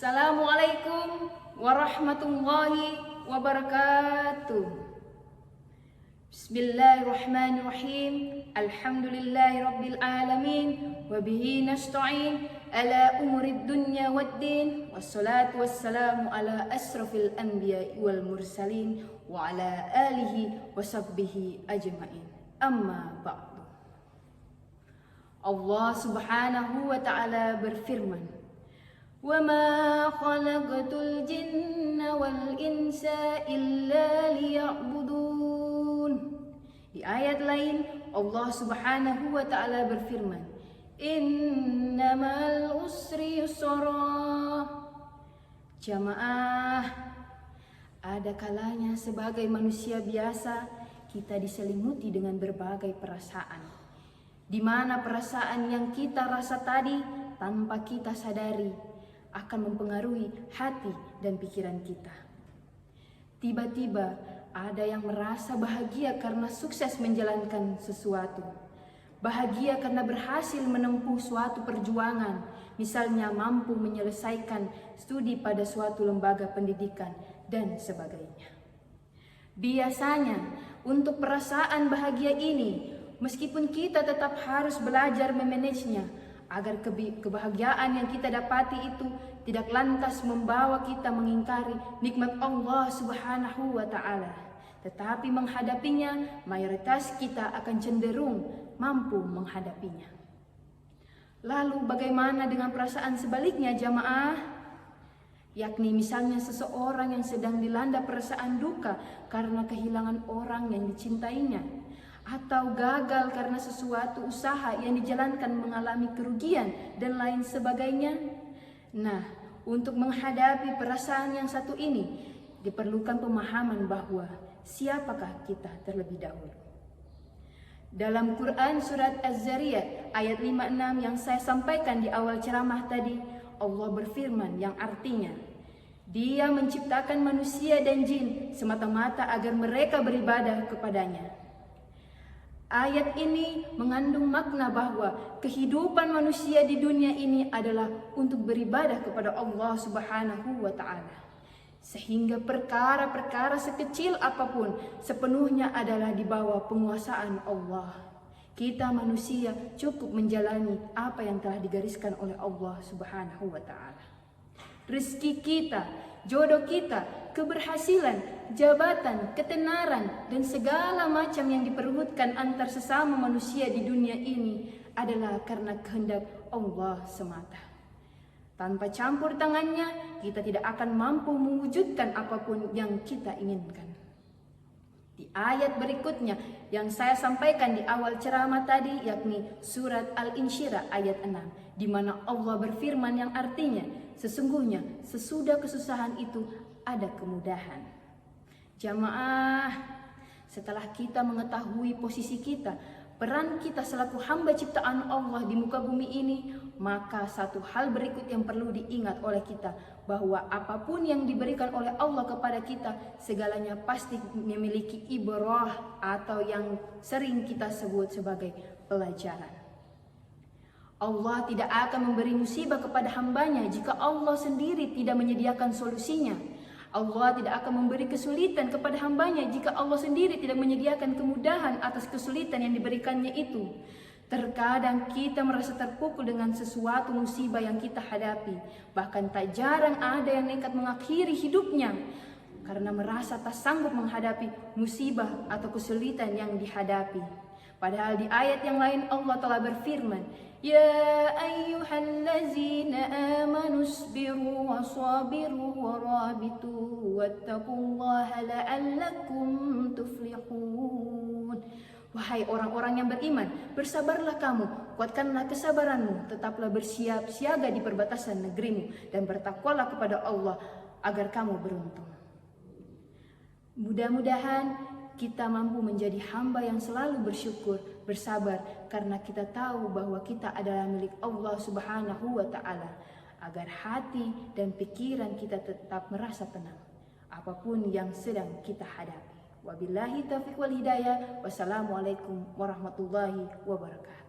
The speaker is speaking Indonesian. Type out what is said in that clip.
Assalamualaikum warahmatullahi wabarakatuh. Bismillahirrahmanirrahim. Alhamdulillahi rabbil alamin. Wabihi nasta'in ala umurid dunya waddin. Wassalatu wassalamu ala asrafil anbiya wal mursalin. Wa ala alihi wa sahbihi ajma'in. Amma ba'du. Allah subhanahu wa ta'ala berfirman, وَمَا خَلَقْتُ الْجِنَّ وَالْإِنسَ إِلَّا لِيَعْبُدُونَ. Di ayat lain Allah subhanahu wa ta'ala berfirman, Innamal usri yusra. Jamaah, ada kalanya sebagai manusia biasa kita diselimuti dengan berbagai perasaan, di mana perasaan yang kita rasa tadi tanpa kita sadari akan mempengaruhi hati dan pikiran kita. Tiba-tiba ada yang merasa bahagia karena sukses menjalankan sesuatu, bahagia karena berhasil menempuh suatu perjuangan, misalnya mampu menyelesaikan studi pada suatu lembaga pendidikan dan sebagainya. Biasanya untuk perasaan bahagia ini, meskipun kita tetap harus belajar memanagenya, agar kebahagiaan yang kita dapati itu tidak lantas membawa kita mengingkari nikmat Allah subhanahu wa ta'ala. Tetapi menghadapinya, mayoritas kita akan cenderung mampu menghadapinya. Lalu bagaimana dengan perasaan sebaliknya jamaah? Yakni misalnya seseorang yang sedang dilanda perasaan duka karena kehilangan orang yang dicintainya, atau gagal karena sesuatu usaha yang dijalankan mengalami kerugian dan lain sebagainya. Nah, untuk menghadapi perasaan yang satu ini diperlukan pemahaman bahwa siapakah kita terlebih dahulu. Dalam Quran surat Az-Zariyat ayat 56 yang saya sampaikan di awal ceramah tadi, Allah berfirman yang artinya, Dia menciptakan manusia dan jin semata-mata agar mereka beribadah kepadanya. Ayat ini mengandung makna bahwa kehidupan manusia di dunia ini adalah untuk beribadah kepada Allah subhanahu wa ta'ala. Sehingga perkara-perkara sekecil apapun sepenuhnya adalah di bawah penguasaan Allah. Kita manusia cukup menjalani apa yang telah digariskan oleh Allah subhanahu wa ta'ala. Rezeki kita, jodoh kita, keberhasilan, jabatan, ketenaran, dan segala macam yang diperebutkan antar sesama manusia di dunia ini adalah karena kehendak Allah semata. Tanpa campur tangannya, kita tidak akan mampu mewujudkan apapun yang kita inginkan. Di ayat berikutnya yang saya sampaikan di awal ceramah tadi, yakni surat Al-Insyirah ayat 6, di mana Allah berfirman yang artinya, sesungguhnya sesudah kesusahan itu ada kemudahan. Jamaah, setelah kita mengetahui posisi kita, peran kita selaku hamba ciptaan Allah di muka bumi ini, maka satu hal berikut yang perlu diingat oleh kita, bahwa apapun yang diberikan oleh Allah kepada kita, segalanya pasti memiliki ibrah atau yang sering kita sebut sebagai pelajaran. Allah tidak akan memberi musibah kepada hambanya jika Allah sendiri tidak menyediakan solusinya. Allah tidak akan memberi kesulitan kepada hambanya jika Allah sendiri tidak menyediakan kemudahan atas kesulitan yang diberikannya itu. Terkadang kita merasa terpukul dengan sesuatu musibah yang kita hadapi. Bahkan tak jarang ada yang nekat mengakhiri hidupnya karena merasa tak sanggup menghadapi musibah atau kesulitan yang dihadapi. Padahal di ayat yang lain Allah telah berfirman, Ya ayyuhallazina amanu isbiru wa sabiru wa rabitu wattaqullaha la'allakum tuflihun. Wahai orang-orang yang beriman, bersabarlah kamu, kuatkanlah kesabaranmu, tetaplah bersiap siaga di perbatasan negerimu, dan bertakwalah kepada Allah agar kamu beruntung. Mudah-mudahan kita mampu menjadi hamba yang selalu bersyukur, bersabar, karena kita tahu bahwa kita adalah milik Allah subhanahu wa ta'ala, agar hati dan pikiran kita tetap merasa tenang apapun yang sedang kita hadapi. Wabillahi taufiq wal hidayah. Wassalamualaikum warahmatullahi wabarakatuh.